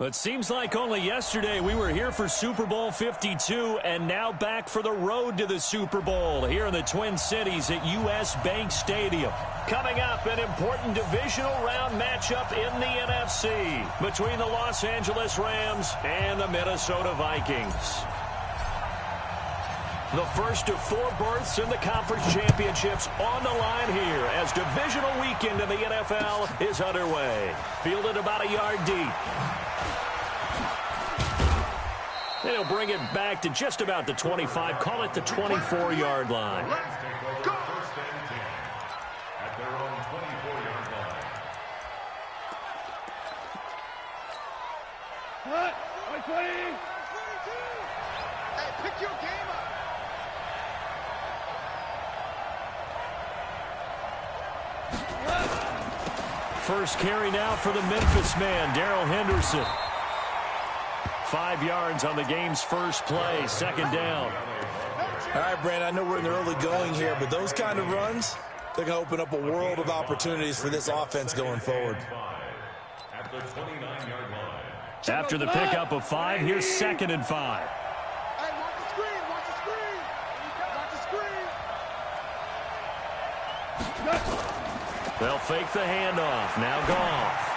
It seems like only yesterday we were here for Super Bowl 52 and now back for the road to the Super Bowl here in the Twin Cities at US Bank Stadium. Coming up, an important divisional round matchup in the NFC between the Los Angeles Rams and the Minnesota Vikings. The first of 4 berths in the conference championships on the line here as divisional weekend in the NFL is underway. Fielded about a yard deep. And he'll bring it back to just about the 25, call it the 24-yard line. Let's take over first and 10 at their own 24-yard line. Cut! 20! Hey, pick your game up! First carry now for the Memphis man, Darrell Henderson. 5 yards on the game's first play, second down. All right, Brandon, I know we're in the early going here, but those kind of runs, they're going to open up a world of opportunities for this offense going forward. At the 29-yard line. After the pickup of 5, here's second and 5. Hey, watch the screen! Watch the screen! Watch the screen! They'll fake the handoff. Now Goff.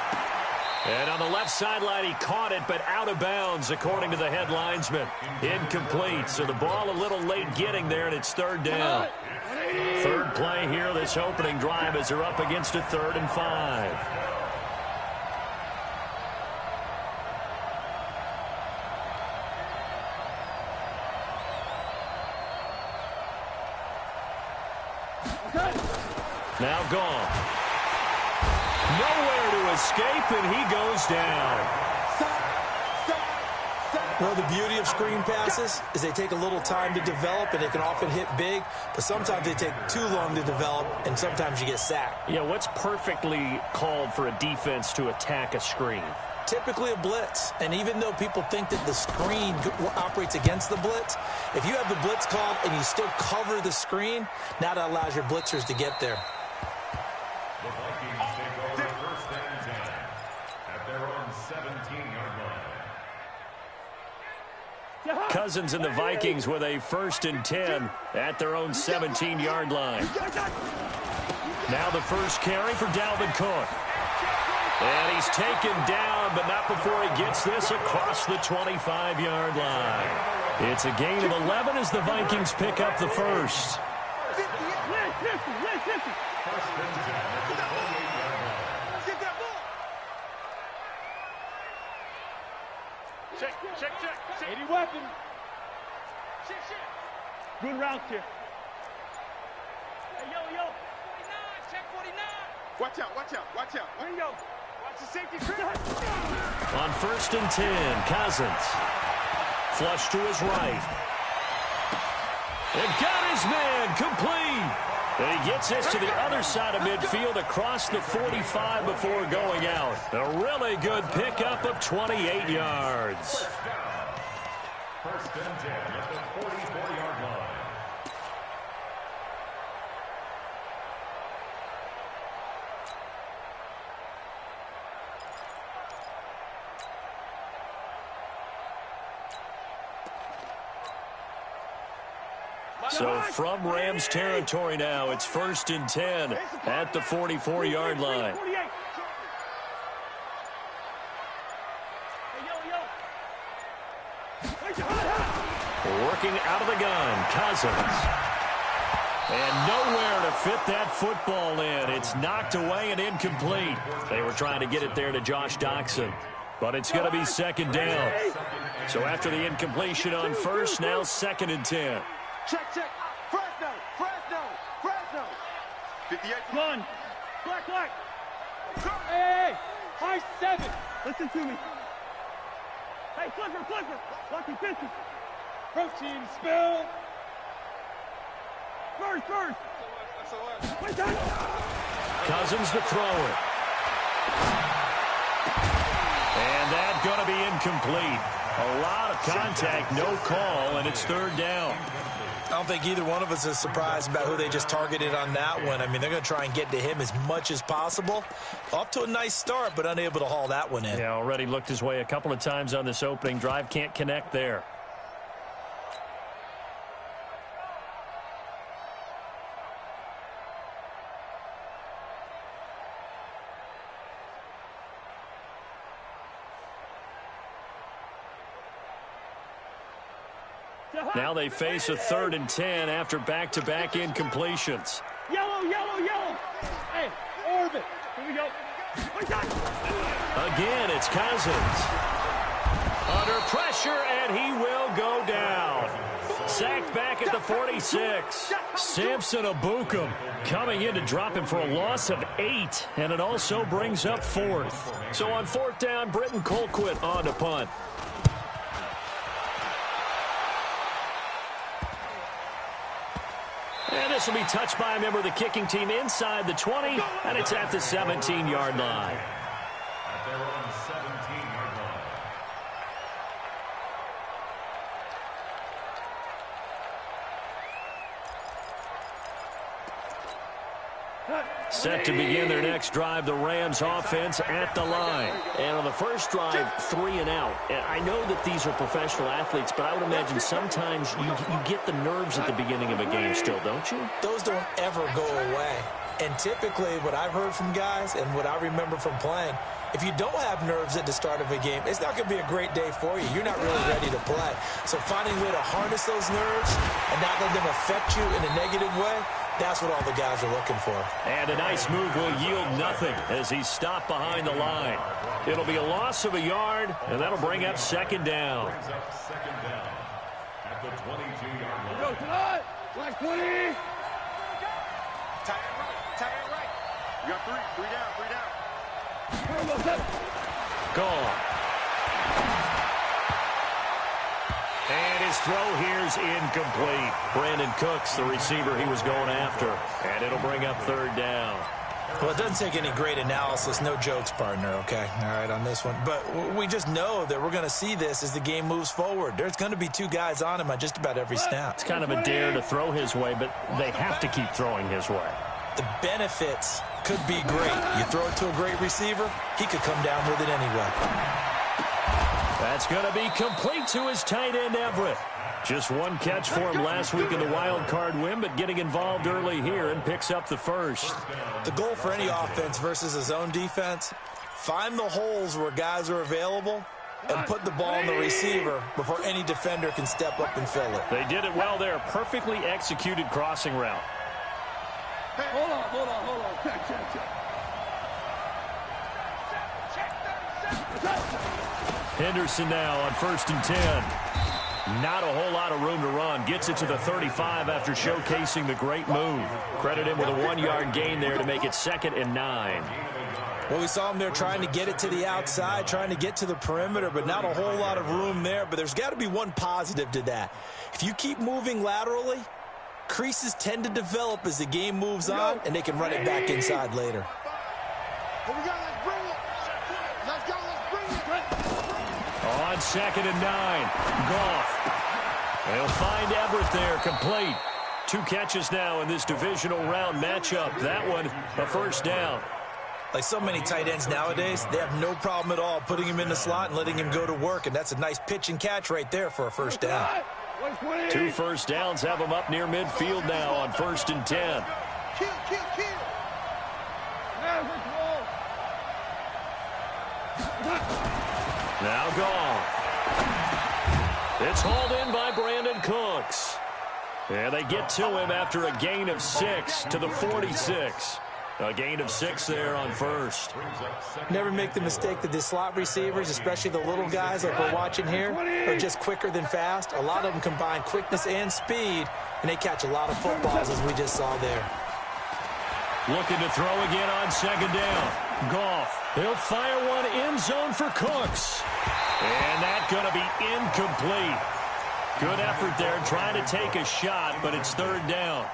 And on the left sideline, he caught it, but out of bounds, according to the head linesman. Incomplete, so the ball a little late getting there, and it's third down. Third play here, this opening drive, as they're up against a 3rd and 5. Now Goff. Nowhere to escape, and he goes down. Well, the beauty of screen passes is they take a little time to develop, and they can often hit big, but sometimes they take too long to develop, and sometimes you get sacked. Yeah, what's perfectly called for a defense to attack a screen? Typically a blitz, and even though people think that the screen operates against the blitz, if you have the blitz called and you still cover the screen, now that allows your blitzers to get there. The Vikings take over first and 10 at their own 17-yard line. Cousins and the Vikings with a 1st and 10 at their own 17-yard line. Now the first carry for Dalvin Cook. And he's taken down, but not before he gets this across the 25-yard line. It's a gain of 11 as the Vikings pick up the first. Check. 80 weapon. Good route here. Hey, yo. 49, check 49. Watch out. Where you go? Watch the safety crib. On 1st and 10, Cousins. Flush to his right. And got his man complete. And he gets this to the other side of midfield across the 45 before going out. A really good pickup of 28 yards. First and 10 at the 44-yard line. So from Rams territory now, it's 1st and 10 at the 44-yard line. Working out of the gun, Cousins. And nowhere to fit that football in. It's knocked away and incomplete. They were trying to get it there to Josh Doxson. But it's going to be second down. So after the incompletion on first, now 2nd and 10. Check. Fresno. 58. Gun. Black. Hey. High 7. Listen to me. Hey, Clipper. Lucky pitches. Protein spill. First. Cousins to throw it. And that's going to be incomplete. A lot of contact, no call, and it's 3rd down. I don't think either one of us is surprised about who they just targeted on that one. I mean, they're going to try and get to him as much as possible. Off to a nice start, but unable to haul that one in. Yeah, already looked his way a couple of times on this opening drive. Can't connect there. Now they face a 3rd and 10 after back-to-back incompletions. Yellow, yellow, yellow. Hey, orbit. Here we go. Again, it's Cousins. Under pressure, and he will go down. Sacked back at the 46. Samson Abukum coming in to drop him for a loss of 8, and it also brings up 4th. So on 4th down, Britton Colquitt on to punt. And this will be touched by a member of the kicking team inside the 20, and it's at the 17-yard line. At their own 17-yard line. Set to begin their next drive, the Rams offense at the line. And on the first drive, 3 and out. And I know that these are professional athletes, but I would imagine sometimes you get the nerves at the beginning of a game still, don't you? Those don't ever go away. And typically what I've heard from guys and what I remember from playing, if you don't have nerves at the start of a game, it's not going to be a great day for you. You're not really ready to play. So finding a way to harness those nerves and not let them affect you in a negative way, that's what all the guys are looking for. And a nice move will yield nothing as he's stopped behind the line. It'll be a loss of a yard, and that'll bring up 2nd down. Brings up 2nd down at the 22-yard line. Go tonight. Black 20. Tight end right. Tight end right. You got 3. 3 down. 3 down. Gone. And his throw here's incomplete. Brandon Cooks, the receiver he was going after. And it'll bring up 3rd down. Well, it doesn't take any great analysis. No jokes, partner, okay? All right, on this one. But we just know that we're going to see this as the game moves forward. There's going to be 2 guys on him on just about every snap. It's kind of a dare to throw his way, but they have to keep throwing his way. The benefits could be great. You throw it to a great receiver, he could come down with it anyway. That's going to be complete to his tight end, Everett. Just 1 catch for him last week in the wild card win, but getting involved early here and picks up the 1st. The goal for any offense versus a zone defense, find the holes where guys are available and put the ball in the receiver before any defender can step up and fill it. They did it well there. Perfectly executed crossing route. Hold on. Check. Henderson now on 1st and 10. Not a whole lot of room to run. Gets it to the 35 after showcasing the great move. Credit him with a 1-yard gain there to make it 2nd and 9. Well, we saw him there trying to get it to the outside, trying to get to the perimeter, but not a whole lot of room there. But there's got to be one positive to that. If you keep moving laterally, creases tend to develop as the game moves on, and they can run it back inside later. On 2nd and 9, Goff. They'll find Everett there, complete. 2 catches now in this divisional round matchup. That one, a 1st down. Like so many tight ends nowadays, they have no problem at all putting him in the slot and letting him go to work, and that's a nice pitch and catch right there for a 1st down. 2 first downs have him up near midfield now on 1st and 10. Kill. Now Goff. It's hauled in by Brandon Cooks. And they get to him after a gain of 6 to the 46. A gain of 6 there on 1st. Never make the mistake that the slot receivers, especially the little guys like we're watching here, are just quicker than fast. A lot of them combine quickness and speed, and they catch a lot of footballs, as we just saw there. Looking to throw again on 2nd down. Goff. He'll fire one end zone for Cooks. And that's going to be incomplete. Good effort there trying to take a shot, but it's 3rd down.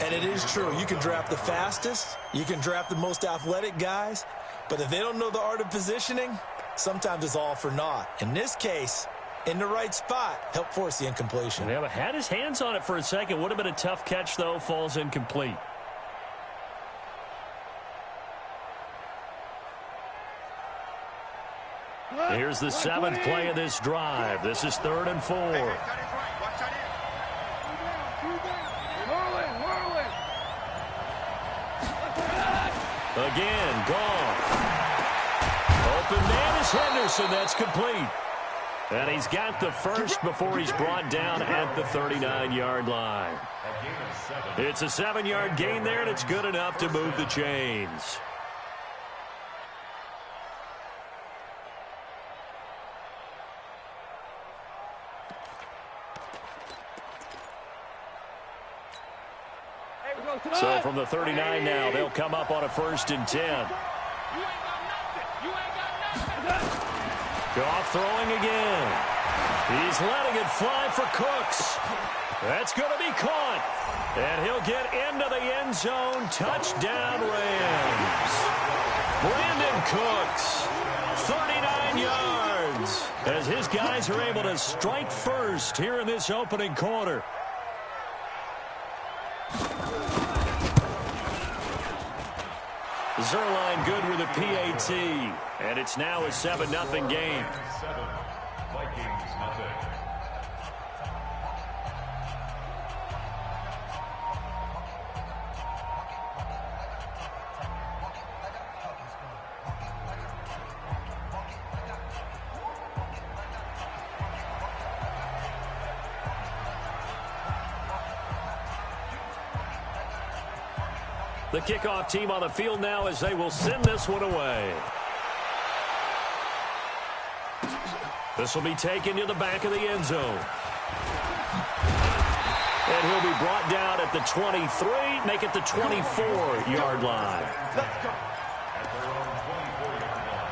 And it is true. You can draft the fastest. You can draft the most athletic guys. But if they don't know the art of positioning, sometimes it's all for naught. In this case, in the right spot, helped force the incompletion. Yeah, but had his hands on it for a second. Would have been a tough catch, though. Falls incomplete. Here's the 7th play of this drive. This is 3rd and 4. Again, Goff. Open man is Henderson. That's complete. And he's got the first before he's brought down at the 39-yard line. It's a 7-yard gain there, and it's good enough to move the chains. So from the 39 now, they'll come up on a 1st and 10. Goff throwing again. He's letting it fly for Cooks. That's going to be caught. And he'll get into the end zone. Touchdown, Rams. Brandon Cooks, 39 yards, as his guys are able to strike first here in this opening quarter. Zerline good with a PAT, and it's now a 7-0 game. Vikings nothing. The kickoff team on the field now as they will send this one away. This will be taken to the back of the end zone. And he'll be brought down at the 23, make it the 24-yard line. Let's go. At their own 24-yard line.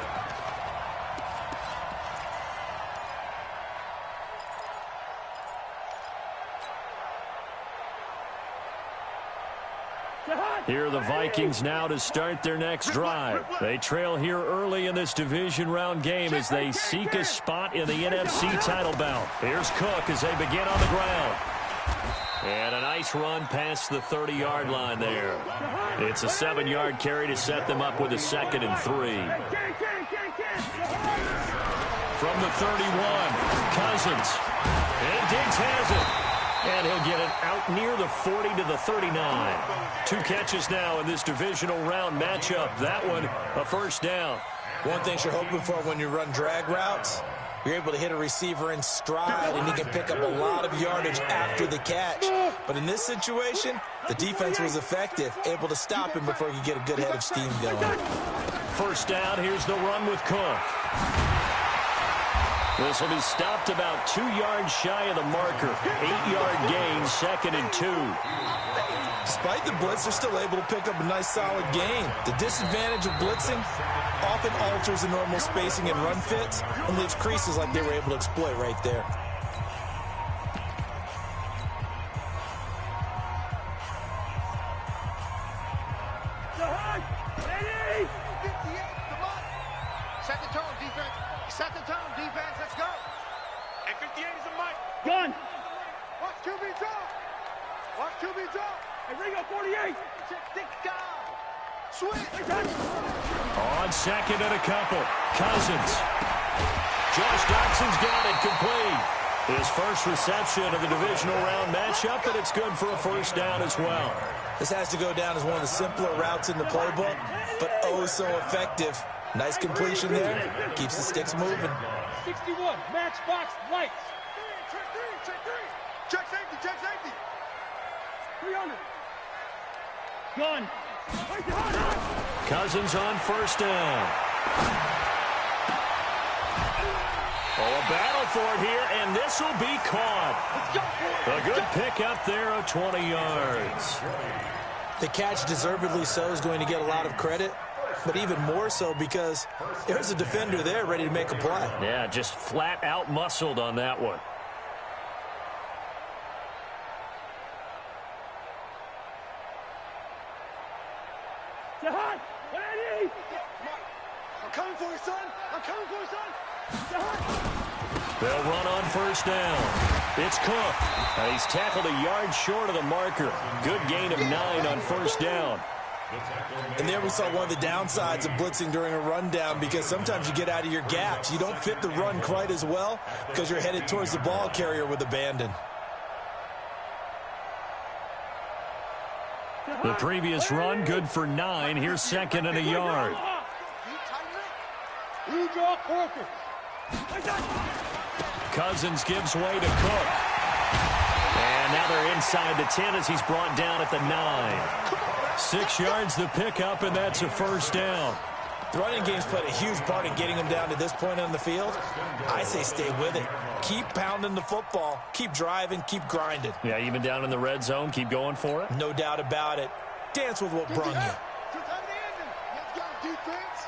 Here are the Vikings now to start their next drive. They trail here early in this division round game as they seek a spot in the NFC title bout. Here's Cook as they begin on the ground. And a nice run past the 30-yard line there. It's a 7-yard carry to set them up with a 2nd and 3. From the 31, Cousins. And Diggs has it. And he'll get it out near the 40 to the 39. 2 catches now in this divisional round matchup. That one, a 1st down. One thing you're hoping for when you run drag routes, you're able to hit a receiver in stride, and he can pick up a lot of yardage after the catch. But in this situation, the defense was effective, able to stop him before he could get a good head of steam going. 1st down, here's the run with Cook. This will be stopped about 2 yards shy of the marker. 8-yard gain, 2nd and 2. Despite the blitz, they're still able to pick up a nice solid gain. The disadvantage of blitzing often alters the normal spacing and run fits and leaves creases like they were able to exploit right there. Set the tone, defense. Set the tone, defense. Let's go. And 58 is a mic. Gun. Watch QB drop. Watch QB drop. And Ringo 48. Stick down. Sweet. On 2nd and a couple. Cousins. Josh Doxson's got it complete. His first reception of the divisional round matchup, and it's good for a 1st down as well. This has to go down as one of the simpler routes in the playbook, but oh so effective. Nice completion there. Keeps the sticks moving. 61. Matchbox lights. Check 3. Check 3. Check safety. Check safety. 300. Gun. Cousins on 1st down. Oh, a battle for it here, and this will be caught. A good pickup there of 20 yards. The catch, deservedly so, is going to get a lot of credit, but even more so because there's a defender there ready to make a play. Yeah, just flat out muscled on that one. I'm coming for you, son. I'm coming for you, son. They'll run on first down. It's Cook. He's tackled a yard short of the marker. Good gain of 9 on first down. And there we saw one of the downsides of blitzing during a rundown, because sometimes you get out of your gaps. You don't fit the run quite as well because you're headed towards the ball carrier with abandon. The previous run, good for 9. Here's second and a yard. Cousins gives way to Cook. And now they're inside the 10 as he's brought down at the 9. 6 yards the pickup, and that's a first down. The running game's played a huge part in getting them down to this point on the field. I say stay with it. Keep pounding the football. Keep driving. Keep grinding. Yeah, even down in the red zone, keep going for it. No doubt about it. Dance with what brung you. Let's go, defense.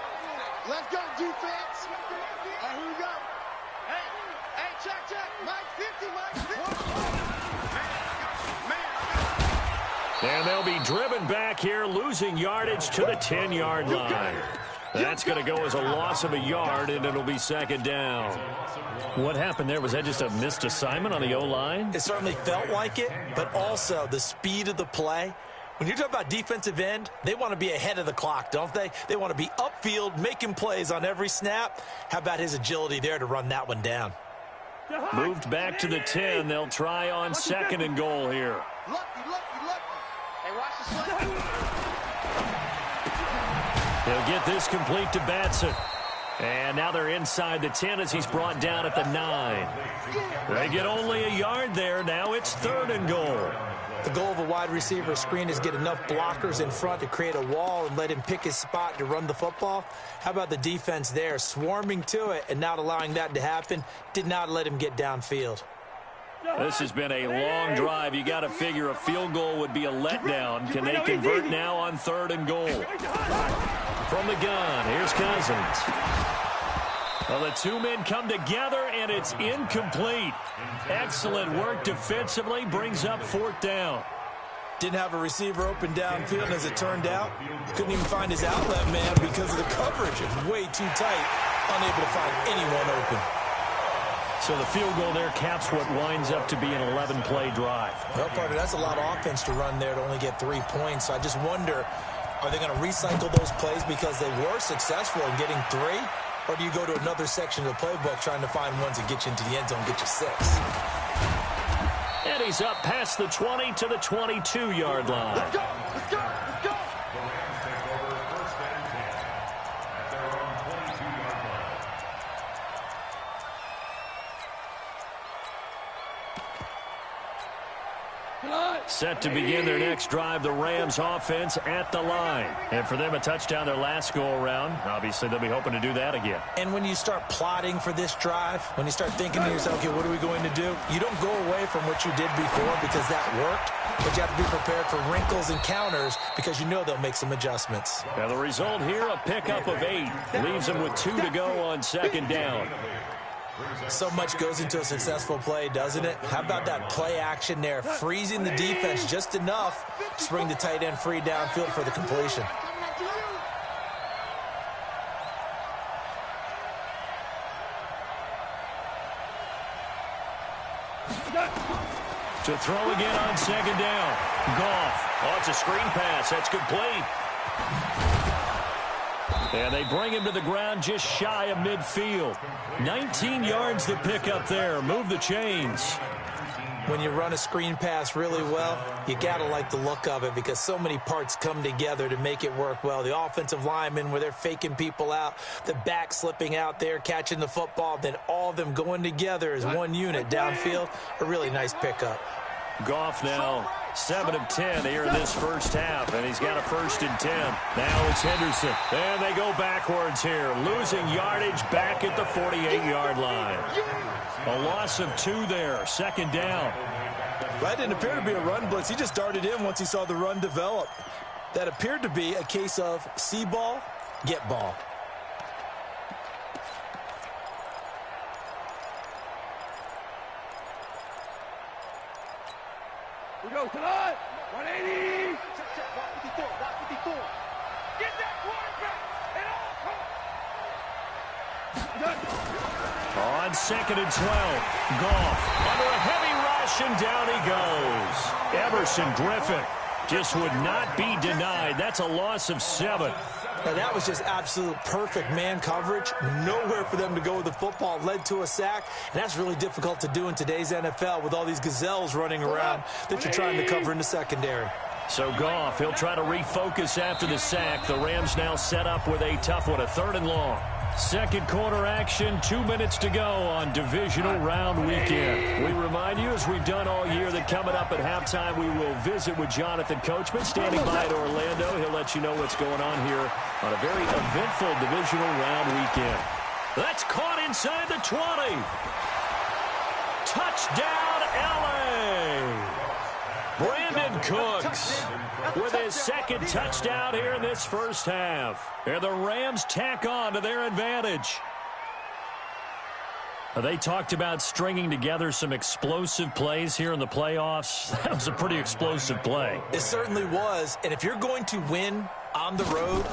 Let's go, defense. Who we got? Hey, check. Mike 50, Mike 50. And they'll be driven back here, losing yardage to the 10-yard line. That's going to go as a loss of a yard, and it'll be second down. What happened there? Was that just a missed assignment on the O-line? It certainly felt like it, but also the speed of the play. When you're talking about defensive end, they want to be ahead of the clock, don't they? They want to be upfield, making plays on every snap. How about his agility there to run that one down? Moved back to the 10. They'll try on second and goal here. Lucky. Hey, watch the slip. They'll get this complete to Batson. And now they're inside the 10 as he's brought down at the 9. They get only a yard there. Now it's third and goal. The goal of a wide receiver screen is get enough blockers in front to create a wall and let him pick his spot to run the football. How about the defense there, swarming to it and not allowing that to happen? Did not let him get downfield. This has been a long drive. You got to figure a field goal would be a letdown. Can they convert now on third and goal? From the gun, here's Cousins. Well, the two men come together, and it's incomplete. Excellent work defensively, brings up fourth down. Didn't have a receiver open downfield, and as it turned out, couldn't even find his outlet man because of the coverage. It was way too tight, unable to find anyone open. So the field goal there caps what winds up to be an 11-play drive. Well, partner, that's a lot of offense to run there to only get 3 points. So I just wonder, are they going to recycle those plays because they were successful in getting 3? Or do you go to another section of the playbook trying to find ones that get you into the end zone, get you 6? And he's up past the 20 to the 22-yard line. Let's go. The Rams take over first and 10 at their own 22-yard line. Set to begin their next drive, the Rams offense at the line. And for them, a touchdown their last go-around. Obviously, they'll be hoping to do that again. And when you start plotting for this drive, when you start thinking to yourself, okay, what are we going to do? You don't go away from what you did before because that worked, but you have to be prepared for wrinkles and counters because you know they'll make some adjustments. Now, the result here, a pickup of 8. Leaves them with 2 to go on second down. So much goes into a successful play, doesn't it? How about that play action there, freezing the defense just enough to bring the tight end free downfield for the completion. To throw again on second down. Goff. Oh, it's a screen pass. That's complete. And they bring him to the ground just shy of midfield. 19 yards to pick up there. Move the chains. When you run a screen pass really well, you got to like the look of it because so many parts come together to make it work well. The offensive linemen, where they're faking people out, the back slipping out there, catching the football, then all of them going together as one unit downfield. A really nice pickup. Goff now 7 of 10 here in this first half, and he's got a first and 10. Now it's Henderson, and they go backwards here, losing yardage back at the 48-yard line. A loss of 2 there, second down. That didn't appear to be a run blitz. He just darted in once he saw the run develop. That appeared to be a case of see ball, get ball. We go tonight. 180. Watch 54. Get that quarterback. And all. On 2nd and 12, Goff under a heavy rush, and down he goes. Everson Griffin just would not be denied. That's a loss of 7. And that was just absolute perfect man coverage. Nowhere for them to go with the football. Led to a sack. And that's really difficult to do in today's NFL with all these gazelles running around that you're trying to cover in the secondary. So Goff, he'll try to refocus after the sack. The Rams now set up with a tough one, a 3rd and long. Second quarter action, 2 minutes to go on divisional round weekend. We remind you, as we've done all year, that coming up at halftime, we will visit with Jonathan Coachman, standing by at Orlando. He'll let you know what's going on here on a very eventful divisional round weekend. That's caught inside the 20. Touchdown, L.A. Brandon Cooks with his 2nd touchdown here in this first half. And the Rams tack on to their advantage. They talked about stringing together some explosive plays here in the playoffs. That was a pretty explosive play. It certainly was. And if you're going to win on the road,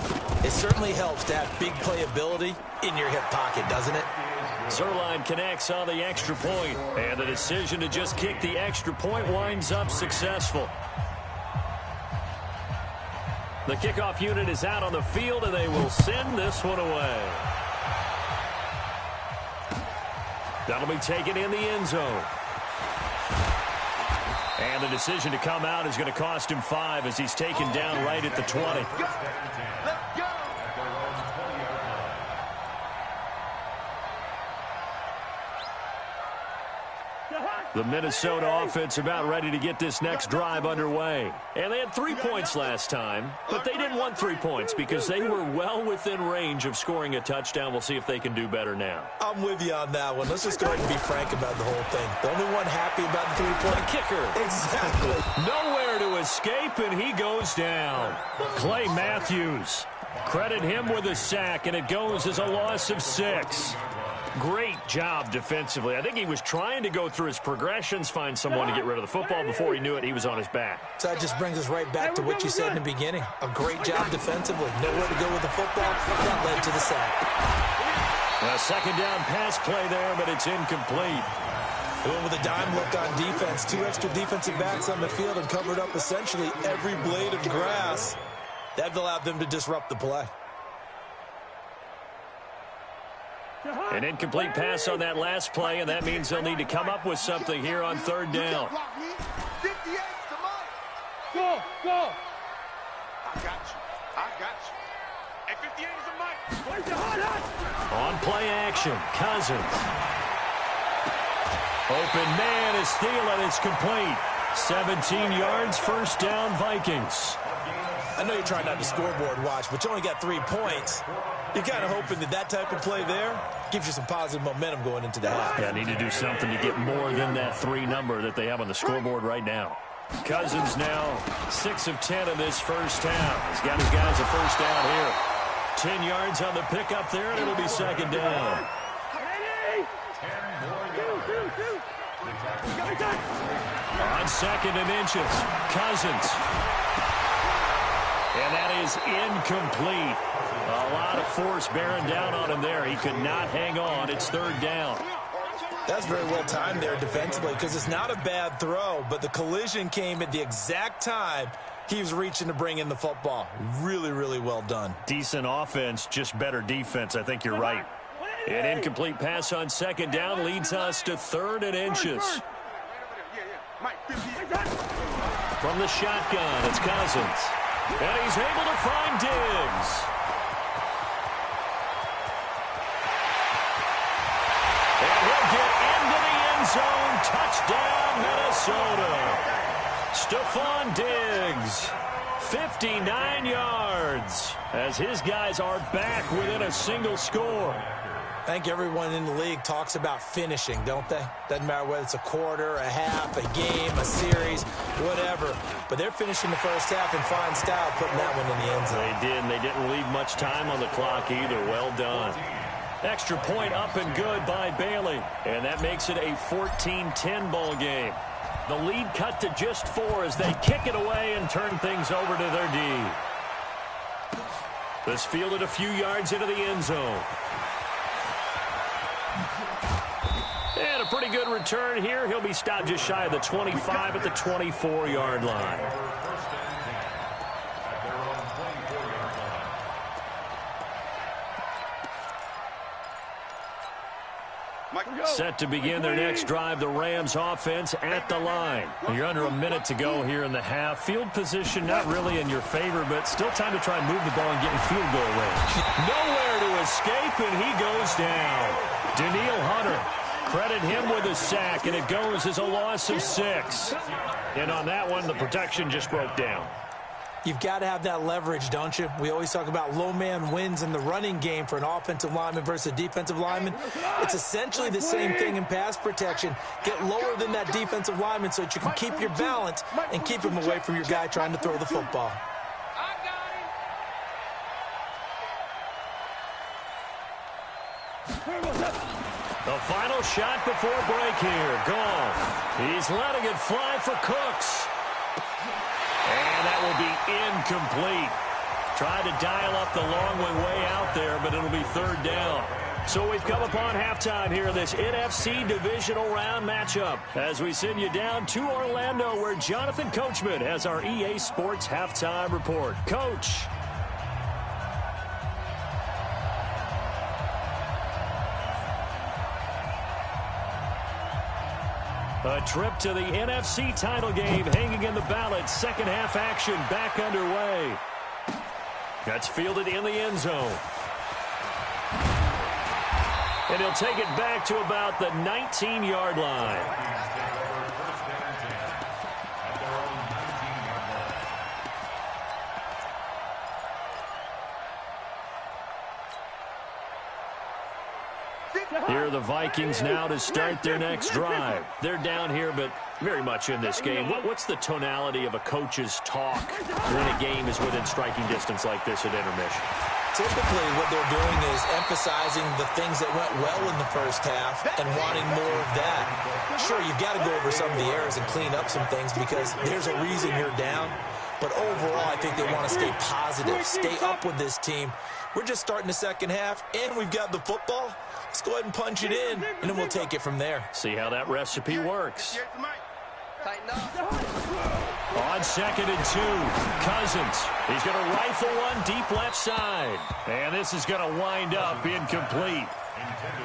it certainly helps to have big playability in your hip pocket, doesn't it? Zerline connects on the extra point, and the decision to just kick the extra point winds up successful. The kickoff unit is out on the field, and they will send this one away. That'll be taken in the end zone. And the decision to come out is going to cost him 5 as he's taken down right at the 20. The Minnesota offense about ready to get this next drive underway. And they had 3 points last time, but they didn't want 3 points because they were well within range of scoring a touchdown. We'll see if they can do better now. I'm with you on that one. Let's just go ahead and be frank about the whole thing. The only one happy about the 3-point kicker. Exactly. Nowhere to escape, and he goes down. Clay Matthews. Credit him with a sack, and it goes as a loss of 6. Great job defensively. I think he was trying to go through his progressions, find someone to get rid of the football. Before he knew it, he was on his back. So that just brings us right back to what you said in the beginning. A great job defensively. Nowhere to go with the football. That led to the sack. A 2nd down pass play there, but it's incomplete. With a dime look on defense, 2 extra defensive backs on the field and covered up essentially every blade of grass. That allowed them to disrupt the play. An incomplete pass on that last play, and that means they'll need to come up with something here on 3rd down. Go, go. I got you. I got you. And 58 is a mic. On play action, Cousins. Open man is stealing. It's complete. 17 yards, 1st down, Vikings. I know you're trying not to scoreboard watch, but you only got 3 points. You're kind of hoping that that type of play there gives you some positive momentum going into the half. Yeah, need to do something to get more than that 3 number that they have on the scoreboard right now. Cousins now 6 of 10 in this first half. He's got his guys a 1st down here. 10 yards on the pickup there, and it'll be 2nd down. On 2nd and inches, Cousins. And that is incomplete. A lot of force bearing down on him there. He could not hang on. It's 3rd down. That's very well timed there defensively because it's not a bad throw, but the collision came at the exact time he was reaching to bring in the football. Really, really well done. Decent offense, just better defense. I think you're right. An incomplete pass on 2nd down leads us to 3rd and inches. From the shotgun, it's Cousins. And he's able to find Diggs. And he'll get into the end zone. Touchdown, Minnesota. Stephon Diggs, 59 yards, as his guys are back within a single score. I think everyone in the league talks about finishing, don't they? Doesn't matter whether it's a quarter, a half, a game, a series, whatever. But they're finishing the first half in fine style, putting that one in the end zone. They did, and they didn't leave much time on the clock either. Well done. Extra point up and good by Bailey. And that makes it a 14-10 ball game. The lead cut to just 4 as they kick it away and turn things over to their D. This fielded a few yards into the end zone. pretty good return here. He'll be stopped just shy of the 25 at the 24-yard line. Set to begin their next drive, the Rams offense at the line. You're under a minute to go here in the half. Field position not really in your favor, but still time to try and move the ball and get in field goal range. Nowhere to escape, and he goes down. Daniil Hunter, credit him with a sack, and it goes as a loss of 6. And on that one, the protection just broke down. You've got to have that leverage, don't you? We always talk about low man wins in the running game for an offensive lineman versus a defensive lineman. It's essentially the same thing in pass protection. Get lower than that defensive lineman so that you can keep your balance and keep him away from your guy trying to throw the football. The final shot before break here. Gone. He's letting it fly for Cooks. And that will be incomplete. Tried to dial up the long way out there, but it'll be third down. So we've come upon halftime here in this NFC divisional round matchup as we send you down to Orlando where Jonathan Coachman has our EA Sports halftime report. Coach. A trip to the NFC title game hanging in the balance. Second half action back underway. That's fielded in the end zone. And he'll take it back to about the 19-yard line. Here are the Vikings now to start their next drive. They're down here, but very much in this game. What's the tonality of a coach's talk when a game is within striking distance like this at intermission? Typically, what they're doing is emphasizing the things that went well in the first half and wanting more of that. Sure, you've got to go over some of the errors and clean up some things because there's a reason you're down. But overall, I think they want to stay positive, stay up with this team. We're just starting the second half, and we've got the football. Let's go ahead and punch it in, and then we'll take it from there. See how that recipe works. On 2nd and 2, Cousins. He's going to rifle one deep left side. And this is going to wind up incomplete.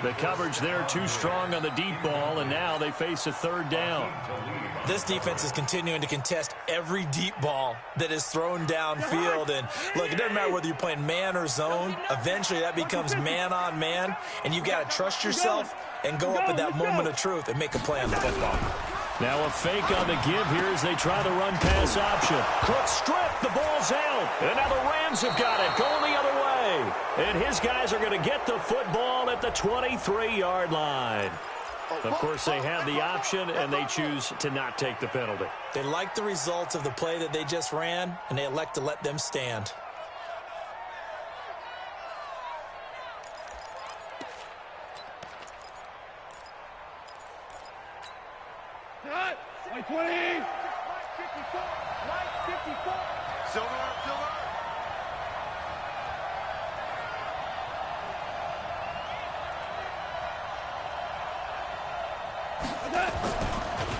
The coverage there too strong on the deep ball, and now they face a third down. This defense is continuing to contest every deep ball that is thrown downfield. And, look, it doesn't matter whether you're playing man or zone. Eventually that becomes man on man, and you've got to trust yourself and go up at that moment of truth and make a play on the football. Now a fake on the give here as they try the run-pass option. Cook stripped, the ball's out. And now the Rams have got it, going the other way. And his guys are going to get the football at the 23-yard line. Of course, they have the option, and they choose to not take the penalty. They like the results of the play that they just ran, and they elect to let them stand. White 20! White 54! White 54! Silver!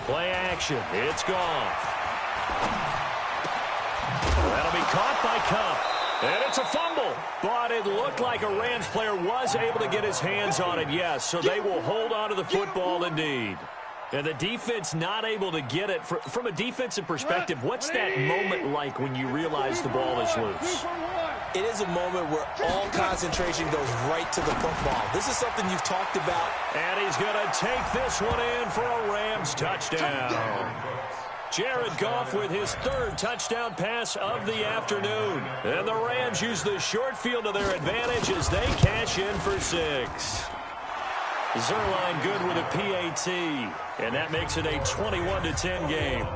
Play action. It's gone. That'll be caught by Cup. And it's a fumble. But it looked like a Rams player was able to get his hands on it, yes. So they will hold on to the football indeed. And the defense not able to get it. From a defensive perspective, what's that moment like when you realize the ball is loose? It is a moment where all concentration goes right to the football. This is something you've talked about. And he's going to take this one in for a Rams touchdown. Jared Goff with his third touchdown pass of the afternoon. And the Rams use the short field to their advantage as they cash in for 6. Zerline good with a PAT. And that makes it a 21-10 game.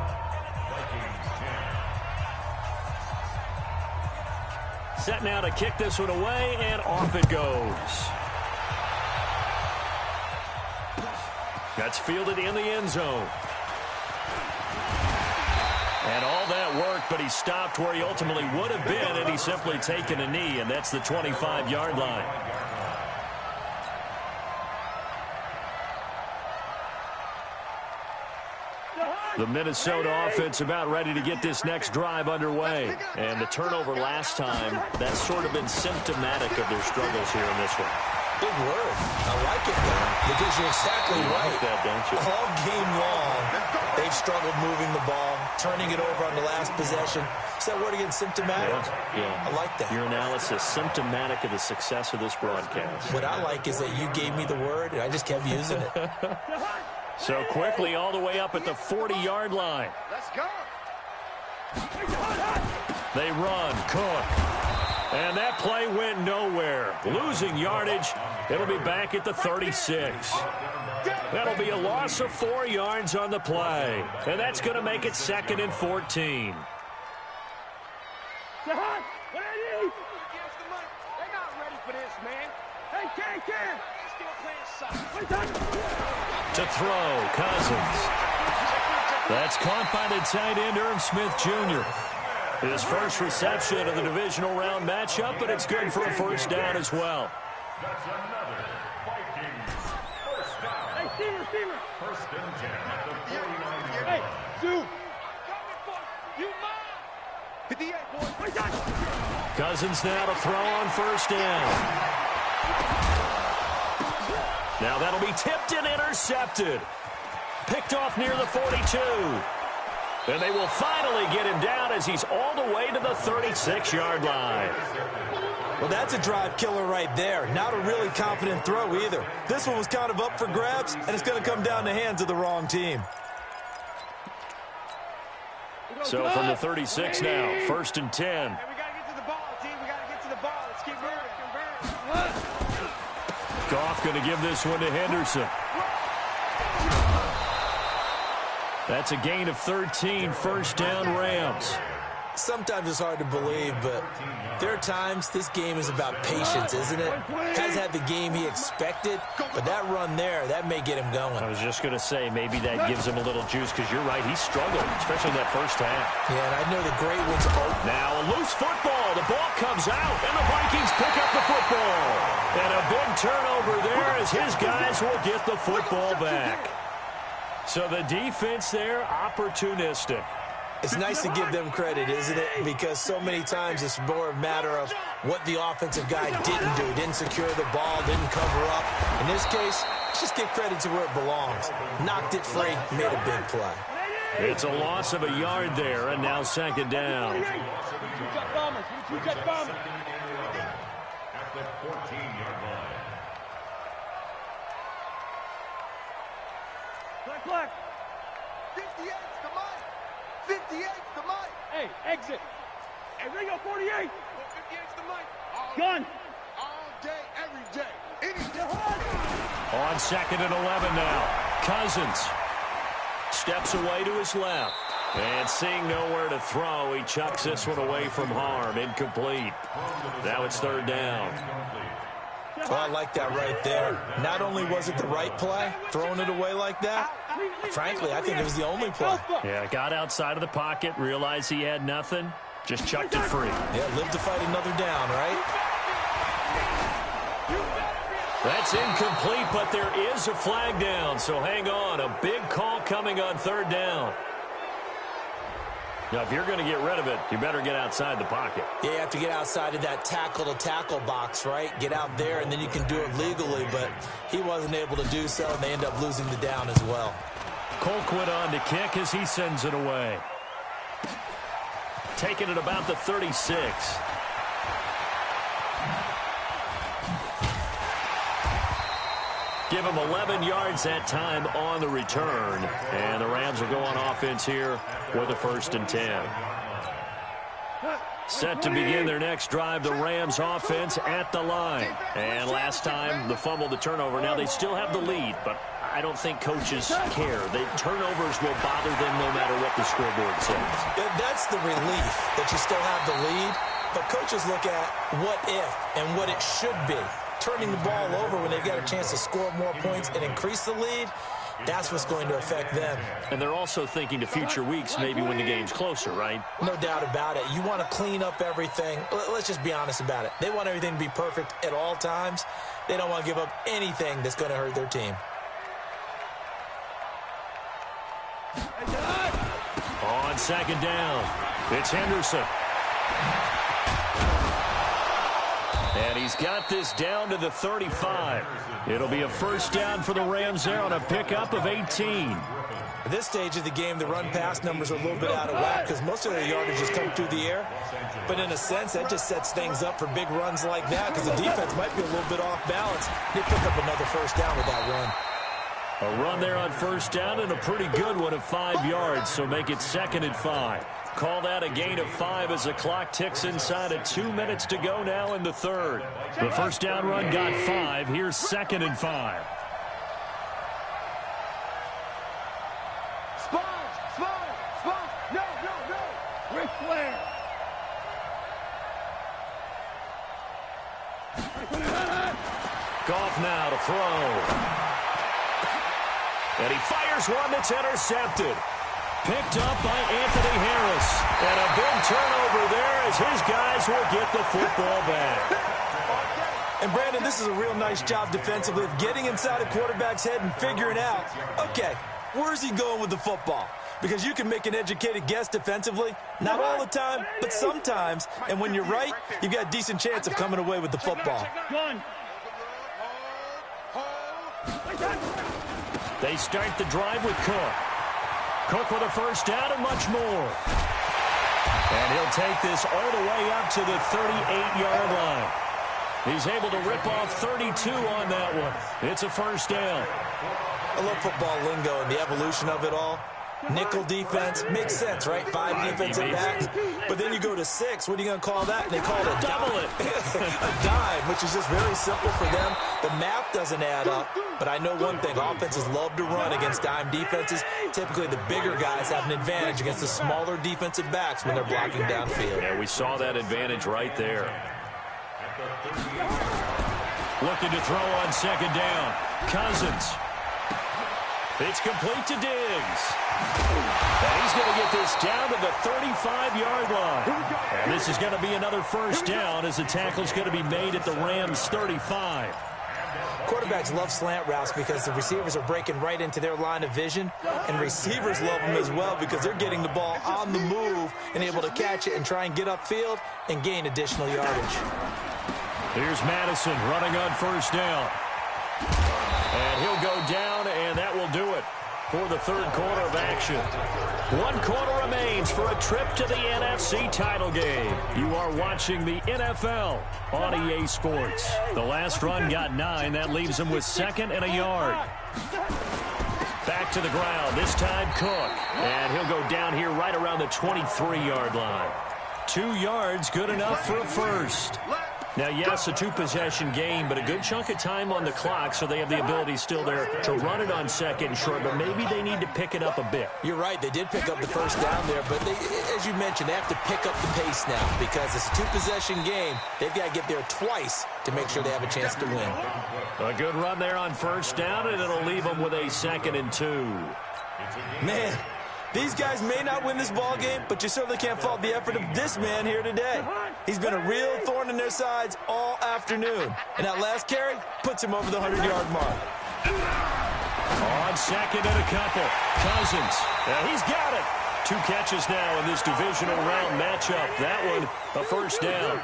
Set now to kick this one away, and off it goes. That's fielded in the end zone. And all that work, but he stopped where he ultimately would have been, and he's simply taken a knee, and that's the 25-yard line. The Minnesota offense about ready to get this next drive underway. And the turnover last time, that's sort of been symptomatic of their struggles here in this one. Big word. I like it, though, because you're exactly right. Like that, don't you? All game long, they've struggled moving the ball, turning it over on the last possession. Is that word again, symptomatic? Yeah. I like that. Your analysis, symptomatic of the success of this broadcast. What I like is that you gave me the word, and I just kept using it. So quickly all the way up at the 40-yard line. Let's go. They run. Cook. And that play went nowhere. Losing yardage. It'll be back at the 36. That'll be a loss of 4 yards on the play. And that's going to make it 2nd and 14. What I need? They're not ready for this, man. Hey, Ken. Still playing soft. To throw, Cousins. That's caught by the tight end, Irv Smith Jr. His first reception of the divisional round matchup, but it's good for a first down as well. That's another Vikings first down. Hey, Steamer. First and 10 at the 49-yard Hey, line. Sue. You mine. 58, boys. Cousins now to throw on first down. Now that'll be tipped and intercepted. Picked off near the 42. And they will finally get him down as he's all the way to the 36-yard line. Well, that's a drive killer right there. Not a really confident throw either. This one was kind of up for grabs, and it's going to come down the hands of the wrong team. So from the 36 now, 1st and 10. Hey, we got to get to the ball, team. We got to get to the ball. Let's keep moving. Goff going to give this one to Henderson. That's a gain of 13, first down Rams. Sometimes it's hard to believe, but there are times this game is about patience, isn't it? Has had the game he expected, but that run there, that may get him going. I was just going to say, maybe that gives him a little juice, because you're right, he struggled, especially in that first half. Yeah, and I know the great ones are... Now a loose football. The ball comes out, and the Vikings pick up the football. And a big turnover there as his guys will get the football back. So the defense there, opportunistic. It's nice to give them credit, isn't it? Because so many times it's more a matter of what the offensive guy didn't do. Didn't secure the ball, didn't cover up. In this case, just give credit to where it belongs. Knocked it free, made a big play. It's a loss of a yard there, and now 2nd down. At the 14-yard line. Black. 58's the mic. 58's the mic. Hey, exit. Hey, Ringo, 48. 58's the mic. Gun. All day, every day. Any day. On 2nd and 11 now. Cousins steps away to his left. And seeing nowhere to throw, he chucks this one away from harm. Incomplete. Now it's 3rd down. Well, I like that right there. Not only was it the right play, throwing it away like that, frankly, I think it was the only play. Yeah, got outside of the pocket, realized he had nothing, just chucked it free. Yeah, live to fight another down, right? That's incomplete, but there is a flag down, so hang on. A big call coming on 3rd down. Now, if you're going to get rid of it, you better get outside the pocket. Yeah, you have to get outside of that tackle-to-tackle box, right? Get out there, and then you can do it legally, but he wasn't able to do so, and they end up losing the down as well. Colquitt on to kick as he sends it away. Taking it about the 36. Give him 11 yards that time on the return. And the Rams will go on offense here with a 1st and 10. Set to begin their next drive, the Rams offense at the line. And last time, the fumble, the turnover. Now they still have the lead, but I don't think coaches care. The turnovers will bother them no matter what the scoreboard says. That's the relief that you still have the lead. But coaches look at what if and what it should be. Turning the ball over when they've got a chance to score more points and increase the lead, that's what's going to affect them. And they're also thinking to future weeks, maybe when the game's closer, right? No doubt about it. You want to clean up everything. Let's just be honest about it. They want everything to be perfect at all times. They don't want to give up anything that's going to hurt their team. Hey, On second down, it's Henderson. And he's got this down to the 35. It'll be a first down for the Rams there on a pickup of 18. At this stage of the game, the run-pass numbers are a little bit out of whack because most of their yardage has come through the air. But in a sense, that just sets things up for big runs like that because the defense might be a little bit off balance. They pick up another first down with that run. A run there on first down and a pretty good one of 5 yards, so make it 2nd and 5. Call that a gain of 5 as the clock ticks inside of 2 minutes to go now in the third. The first down run got 5. Here's 2nd and 5. Ric Flair. Goff now to throw. And he fires one that's intercepted. Picked up by Anthony Harris. And a big turnover there as his guys will get the football back. And, Brandon, this is a real nice job defensively of getting inside a quarterback's head and figuring out, okay, where's he going with the football? Because you can make an educated guess defensively. Not all the time, but sometimes. And when you're right, you've got a decent chance of coming away with the football. They start the drive with Cook. Cook with a first down and much more. And he'll take this all the way up to the 38-yard line. He's able to rip off 32 on that one. It's a first down. I love football lingo and the evolution of it all. Nickel defense makes sense, right? 5 defensive backs. But then you go to 6. What are you going to call that? And they call it a double dime. A dime, which is just very simple for them. The math doesn't add up. But I know one thing. Offenses love to run against dime defenses. Typically, the bigger guys have an advantage against the smaller defensive backs when they're blocking downfield. Yeah, we saw that advantage right there. Looking to throw on second down. Cousins. It's complete to Diggs. And he's going to get this down to the 35-yard line. And this is going to be another first down as the tackle's going to be made at the Rams' 35. Quarterbacks love slant routes because the receivers are breaking right into their line of vision, and receivers love them as well because they're getting the ball on the move and able to catch it and try and get upfield and gain additional yardage. Here's Madison running on first down. And he'll go down, and that will do it for the third quarter of action. 1 quarter remains for a trip to the NFC title game. You are watching the NFL on EA Sports. The last run got 9. That leaves him with 2nd and a yard. Back to the ground, this time Cook. And he'll go down here right around the 23-yard line. 2 yards, good enough for a first. Now, yes, a 2-possession game, but a good chunk of time on the clock, so they have the ability still there to run it on second and short, but maybe they need to pick it up a bit. You're right. They did pick up the first down there, but they, as you mentioned, they have to pick up the pace now because it's a 2-possession game. They've got to get there twice to make sure they have a chance to win. A good run there on first down, and it'll leave them with a 2nd and 2. Man, these guys may not win this ball game, but you certainly can't fault the effort of this man here today. He's been a real thorn in their sides all afternoon. And that last carry puts him over the 100-yard mark. On second and a couple. Cousins. He's got it. 2 catches now in this divisional round matchup. That one, a first down.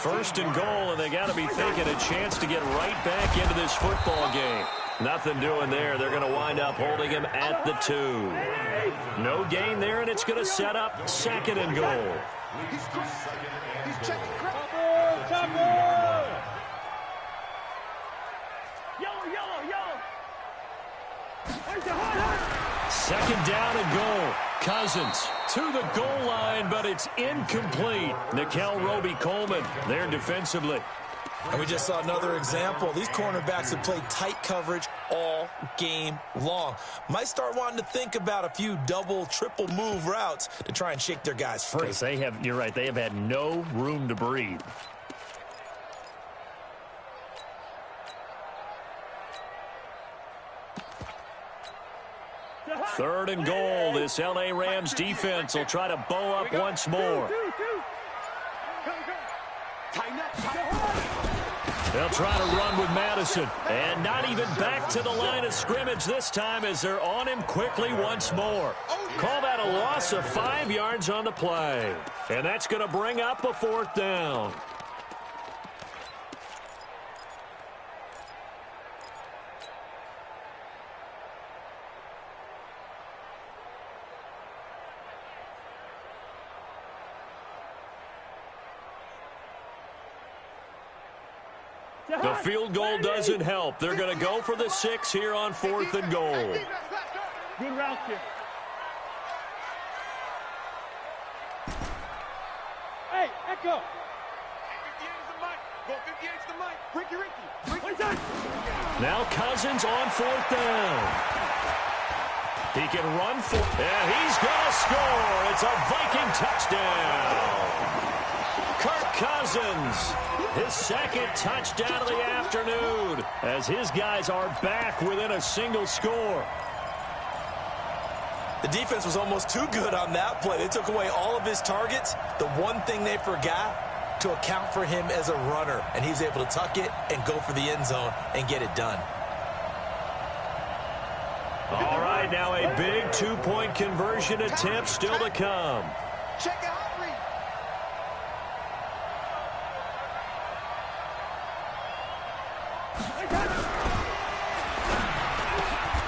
1st and goal, and they got to be thinking a chance to get right back into this football game. Nothing doing there. They're going to wind up holding him at the 2. No gain there, and it's going to set up 2nd and goal. He's checking. Yellow. 2nd down and goal. Cousins to the goal line, but it's incomplete. Nickel Roby-Coleman there defensively. And we just saw another example. These cornerbacks have played tight coverage all game long. Might start wanting to think about a few double, triple move routes to try and shake their guys free. Because you're right, they have had no room to breathe. Third and goal. This L.A. Rams defense will try to bow up once more. They'll try to run with Madison. And not even back to the line of scrimmage this time as they're on him quickly once more. Call that a loss of 5 yards on the play. And that's going to bring up a 4th down. The field goal doesn't help. They're going to go for the 6 here on 4th and goal. Good route here. Hey, Echo. 58 is the mic. Go 58 is the mic. Ricky. Now Cousins on 4th down. He can run for, and he's going to score. It's a Viking touchdown. Kirk Cousins, his 2nd touchdown of the afternoon, as his guys are back within a single score. The defense was almost too good on that play. They took away all of his targets. The one thing they forgot, to account for him as a runner, and he's able to tuck it and go for the end zone and get it done. All right, now a big 2-point conversion attempt still to come. Check out Henry.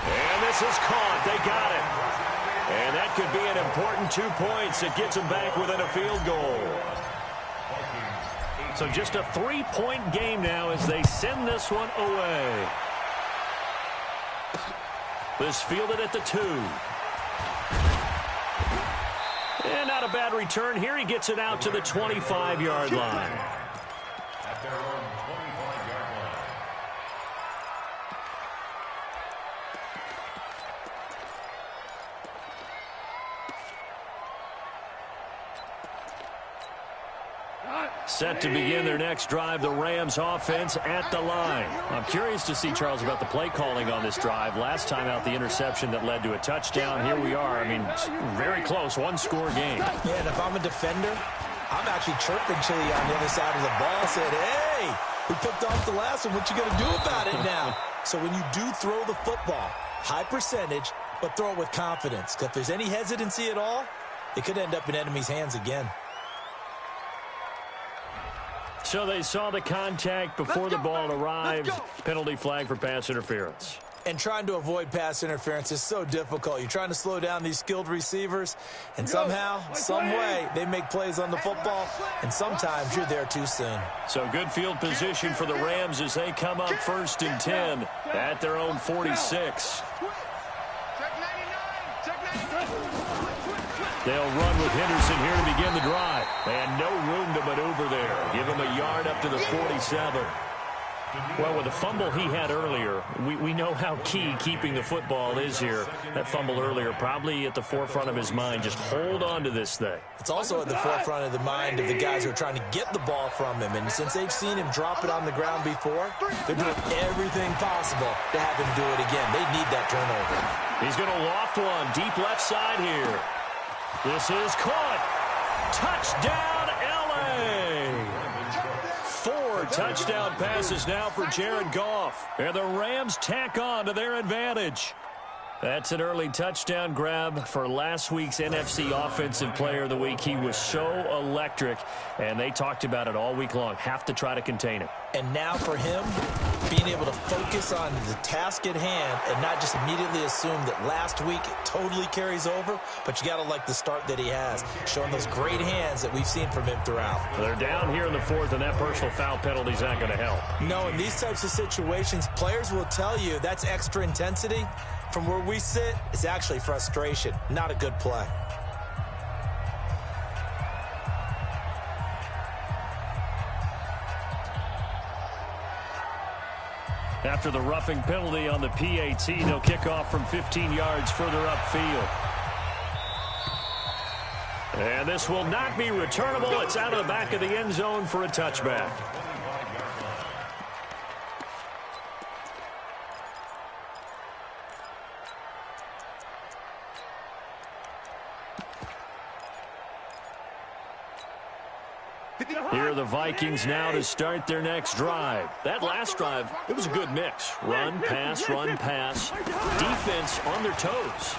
And this is caught. They got it. And that could be an important 2 points. It gets them back within a field goal. So just a 3-point game now as they send this one away. This fielded at the 2. And not a bad return here. He gets it out to the 25-yard line. At their own 25-yard line. Set to begin their next drive, the Rams offense at the line. I'm curious to see, Charles, about the play calling on this drive. Last time out, the interception that led to a touchdown. Here we are. I mean, very close, 1-score game. Yeah, and if I'm a defender, I'm actually chirping Chili on the other side of the ball. Said, hey, we picked off the last one. What you going to do about it now? So when you do throw the football, high percentage, but throw it with confidence. Because if there's any hesitancy at all, it could end up in enemy's hands again. So they saw the contact before the ball arrived. Penalty flag for pass interference. And trying to avoid pass interference is so difficult. You're trying to slow down these skilled receivers, and somehow, some way, they make plays on the football, and sometimes you're there too soon. So good field position for the Rams as they come up 1st and 10 at their own 46. They'll run with Henderson here to begin the drive. And no room to maneuver there. Give him a yard up to the 47. Well, with the fumble he had earlier, we know how key keeping the football is here. That fumble earlier probably at the forefront of his mind. Just hold on to this thing. It's also at the forefront of the mind of the guys who are trying to get the ball from him. And since they've seen him drop it on the ground before, they're doing everything possible to have him do it again. They need that turnover. He's going to loft one deep left side here. This is caught. Touchdown, L.A. 4 touchdown passes now for Jared Goff. And the Rams tack on to their advantage. That's an early touchdown grab for last week's NFC Offensive Player of the Week. He was so electric, and they talked about it all week long. Have to try to contain him. And now for him, being able to focus on the task at hand and not just immediately assume that last week it totally carries over, but you got to like the start that he has, showing those great hands that we've seen from him throughout. They're down here in the 4th, and that personal foul penalty is not going to help. No, in these types of situations, players will tell you that's extra intensity. From where we sit, it's actually frustration, not a good play. After the roughing penalty on the PAT, they'll kick off from 15 yards further upfield. And this will not be returnable. It's out of the back of the end zone for a touchback. Here are the Vikings now to start their next drive. That last drive, it was a good mix. Run, pass, defense on their toes.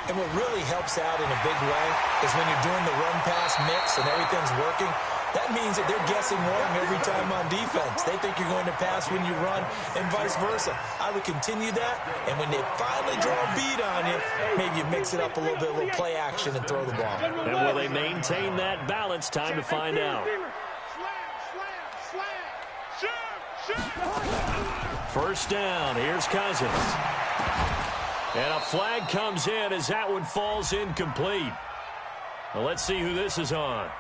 And what really helps out in a big way is when you're doing the run-pass mix and everything's working, that means that they're guessing wrong every time on defense. They think you're going to pass when you run and vice versa. I would continue that, and when they finally draw a beat on you, maybe you mix it up a little bit, a little play action, and throw the ball. And will they maintain that balance? Time to find out. First down, here's Cousins. And a flag comes in as that one falls incomplete. Well, let's see who this is on.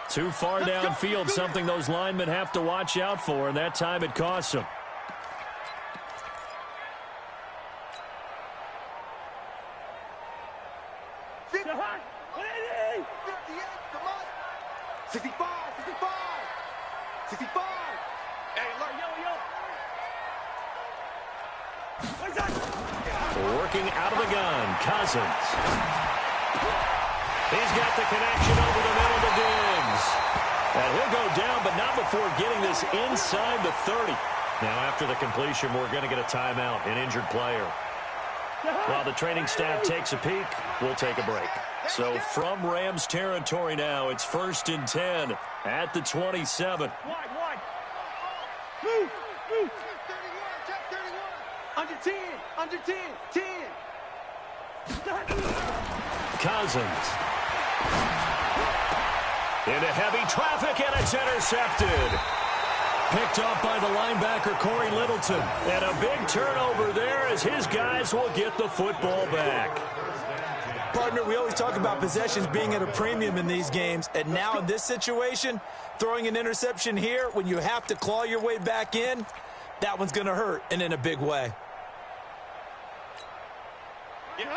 Too far downfield, something those linemen have to watch out for, and that time it costs them. Working out of the gun, Cousins. He's got the connection over the middle to Diggs. And he'll go down, but not before getting this inside the 30. Now, after the completion, we're going to get a timeout, an injured player. While the training staff takes a peek, we'll take a break. So from Rams territory now, it's 1st and 10 at the 27. Wide. Move. Under 10. 10. Cousins. Into heavy traffic, and it's intercepted. Picked off by the linebacker, Corey Littleton. And a big turnover there as his guys will get the football back. Partner, we always talk about possessions being at a premium in these games. And now in this situation, throwing an interception here when you have to claw your way back in, that one's going to hurt, and in a big way.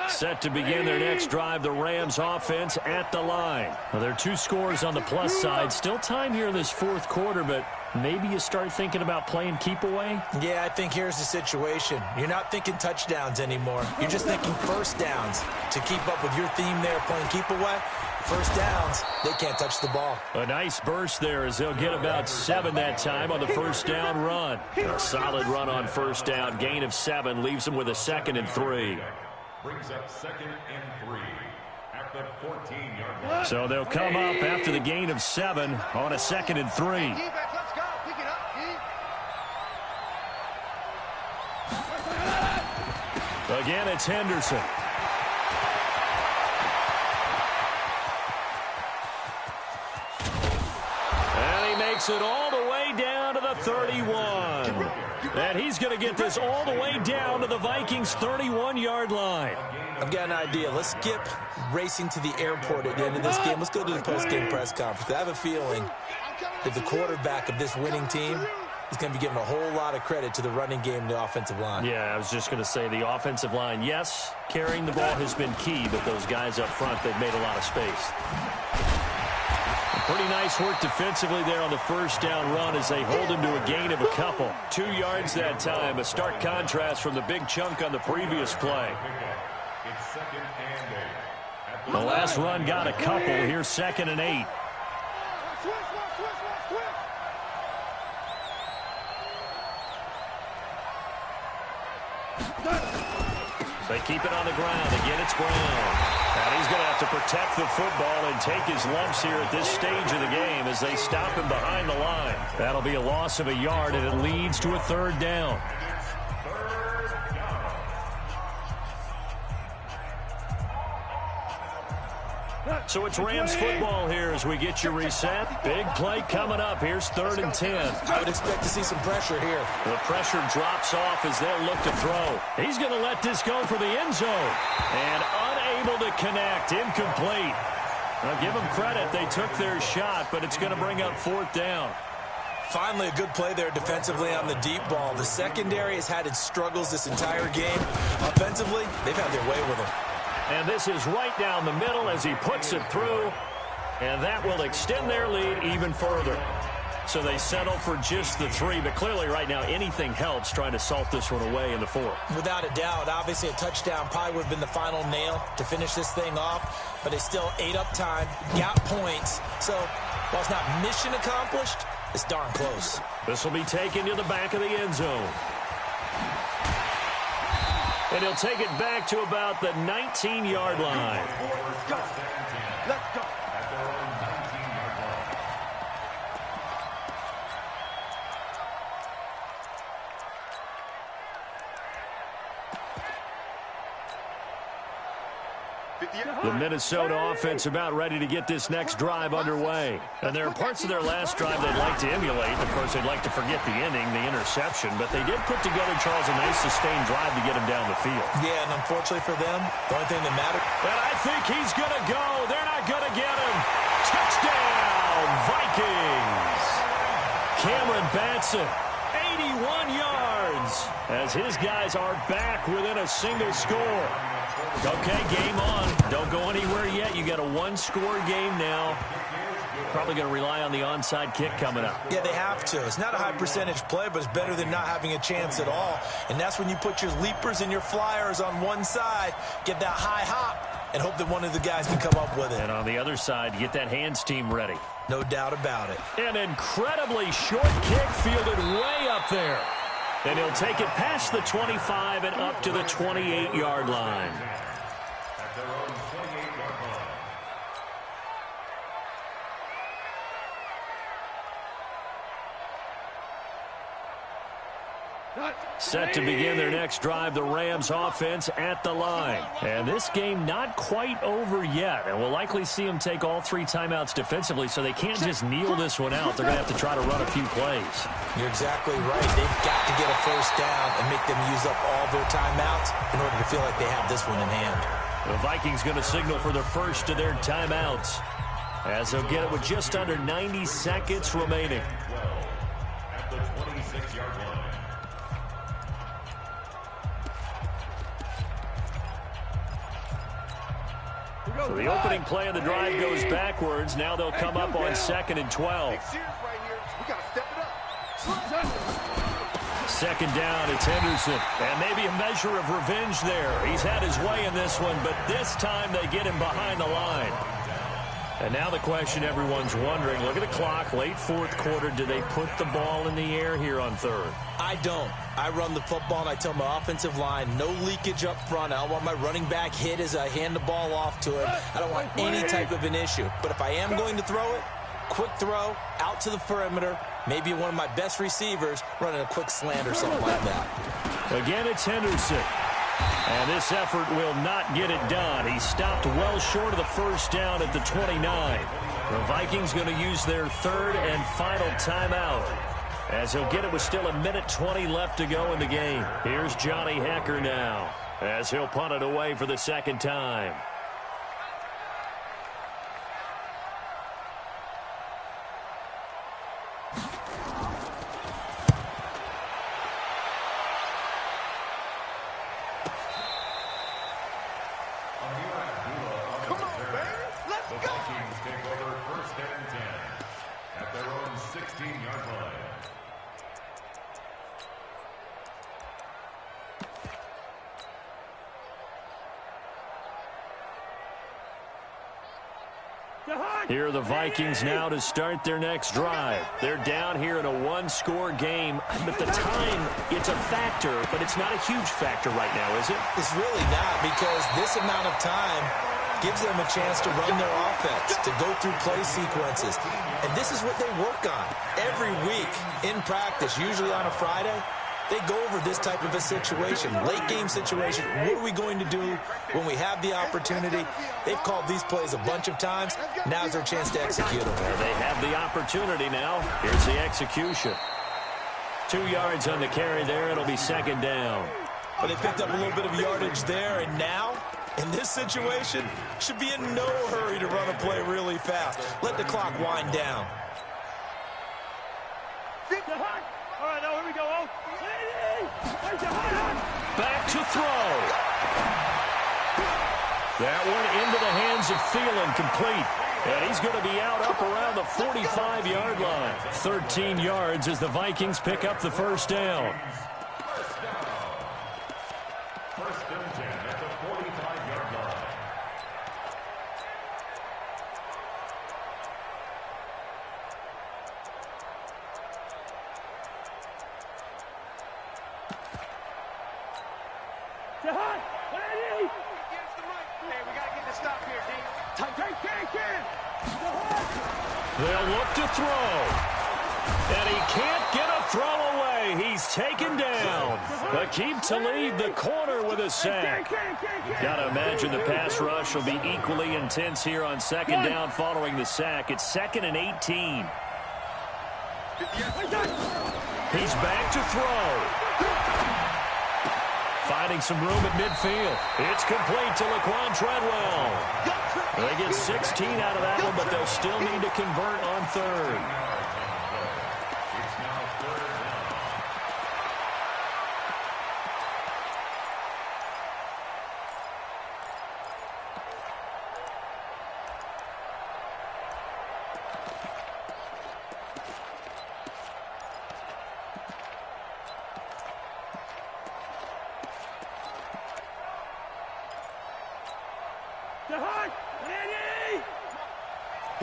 Set to begin their next drive, the Rams offense at the line. Well, there are 2 scores on the plus side. Still time here in this 4th quarter, but maybe you start thinking about playing keep away? Yeah, I think here's the situation. You're not thinking touchdowns anymore. You're just thinking first downs. To keep up with your theme there, playing keep away, first downs, they can't touch the ball. A nice burst there as they'll get about 7 that time on the first down run. A solid run on first down. Gain of 7 leaves them with a 2nd and 3. Brings up 2nd and 3 at the 14-yard line. So they'll come up after the gain of 7 on a 2nd and 3. Let's go. Pick it up, Again, it's Henderson. And he makes it all the way down to the 31. And he's going to get this all the way down to the Vikings' 31-yard line. I've got an idea. Let's skip racing to the airport at the end of this game. Let's go to the post-game press conference. I have a feeling that the quarterback of this winning team is going to be giving a whole lot of credit to the running game and the offensive line. Yeah, I was just going to say the offensive line, yes, carrying the ball has been key, but those guys up front, they've made a lot of space. Pretty nice work defensively there on the first down run as they hold him to a gain of a couple. 2 yards that time, a stark contrast from the big chunk on the previous play. The last run got a couple. Here's 2nd and 8. They keep it on the ground. Again, it's Brown. And he's going to have to protect the football and take his lumps here at this stage of the game as they stop him behind the line. That'll be a loss of a yard, and it leads to a 3rd down. So it's Rams football here as we get you reset. Big play coming up. Here's 3rd and 10. I would expect to see some pressure here. The pressure drops off as they'll look to throw. He's going to let this go for the end zone. And unable to connect. Incomplete. Now give them credit. They took their shot, but it's going to bring up 4th down. Finally, a good play there defensively on the deep ball. The secondary has had its struggles this entire game. Offensively, they've had their way with them. And this is right down the middle as he puts it through. And that will extend their lead even further. So they settle for just the 3, but clearly right now anything helps trying to salt this one away in the 4th. Without a doubt, obviously a touchdown probably would have been the final nail to finish this thing off, but they still ate up time, got points. So while it's not mission accomplished, it's darn close. This will be taken to the back of the end zone. And he'll take it back to about the 19-yard line. Let's go. The Minnesota offense about ready to get this next drive underway. And there are parts of their last drive they'd like to emulate. Of course, they'd like to forget the ending, the interception. But they did put together, Charles, a nice sustained drive to get him down the field. Yeah, and unfortunately for them, the only thing that mattered. And I think he's going to go. They're not going to get him. Touchdown, Vikings. Cameron Batson, 81 yards, as his guys are back within a single score. Okay, game on. Don't go anywhere yet. You got a one-score game now. Probably going to rely on the onside kick coming up. Yeah, they have to. It's not a high percentage play, but it's better than not having a chance at all. And that's when you put your leapers and your flyers on one side, get that high hop, and hope that one of the guys can come up with it. And on the other side, get that hands team ready. No doubt about it. An incredibly short kick fielded way up there. And he'll take it past the 25 and up to the 28-yard line. At their own 28-yard line. Set to begin their next drive, the Rams offense at the line. And this game not quite over yet. And we'll likely see them take all 3 timeouts defensively, so they can't just kneel this one out. They're going to have to try to run a few plays. You're exactly right. They've got to get a first down and make them use up all their timeouts in order to feel like they have this one in hand. The Vikings going to signal for the first of their timeouts, as they'll get it with just under 90 seconds remaining. At the 26-yard line. So the opening play of the drive goes backwards. Now they'll come up on 2nd and 12. Second down, it's Henderson. And maybe a measure of revenge there. He's had his way in this one, but this time they get him behind the line. And now the question everyone's wondering, look at the clock, late 4th quarter, do they put the ball in the air here on 3rd? I don't. I run the football, and I tell my offensive line, no leakage up front. I don't want my running back hit as I hand the ball off to him. I don't want any type of an issue. But if I am going to throw it, quick throw, out to the perimeter, maybe one of my best receivers running a quick slant or something like that. Again, it's Henderson. And this effort will not get it done. He stopped well short of the first down at the 29. The Vikings going to use their 3rd and final timeout, as he'll get it with still 1:20 left to go in the game. Here's Johnny Hecker now, as he'll punt it away for the 2nd time. Here are the Vikings now to start their next drive. They're down here in a one-score game, but the time, it's a factor, but it's not a huge factor right now, is it? It's really not, because this amount of time gives them a chance to run their offense, to go through play sequences. And this is what they work on every week in practice, usually on a Friday. They go over this type of a situation, late game situation. What are we going to do when we have the opportunity? They've called these plays a bunch of times. Now's their chance to execute them. Well, they have the opportunity now. Here's the execution. 2 yards on the carry there. It'll be 2nd down. But they picked up a little bit of yardage there, and now, in this situation, should be in no hurry to run a play really fast. Let the clock wind down. All right, now here we go. Back to throw. That one into the hands of Thielen, complete. And he's going to be out up around the 45-yard line. 13 yards as the Vikings pick up the first down. First and 10 at the 45-yard line. They'll look to throw. And he can't get a throw away. He's taken down. Akeem Talib, the corner, with a sack. Got to imagine the pass rush will be equally intense here on second down following the sack. It's 2nd and 18. He's back to throw. Finding some room at midfield. It's complete to Laquan Treadwell. They get 16 out of that one, but they'll still need to convert on third. It's now third down.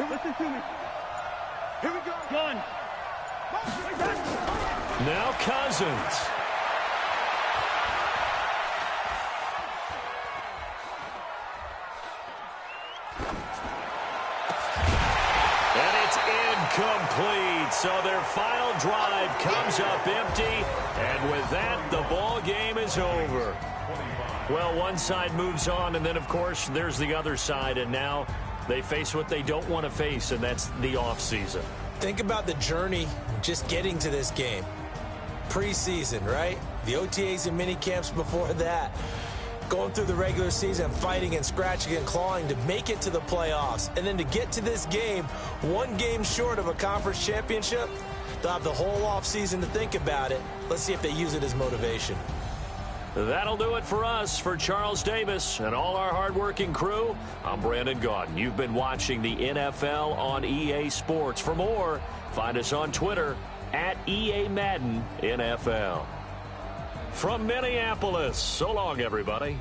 Listen to me. Here we go. Gun. Now Cousins. And it's incomplete. So their final drive comes up empty. And with that, the ball game is over. Well, one side moves on, and then, of course, there's the other side. And now they face what they don't want to face, and that's the offseason. Think about the journey just getting to this game. Preseason, right? The OTAs and mini camps before that. Going through the regular season, fighting and scratching and clawing to make it to the playoffs. And then to get to this game, one game short of a conference championship, they'll have the whole offseason to think about it. Let's see if they use it as motivation. That'll do it for us. For Charles Davis and all our hardworking crew, I'm Brandon Gaudin. You've been watching the NFL on EA Sports. For more, find us on Twitter at EA Madden NFL. From Minneapolis, so long, everybody.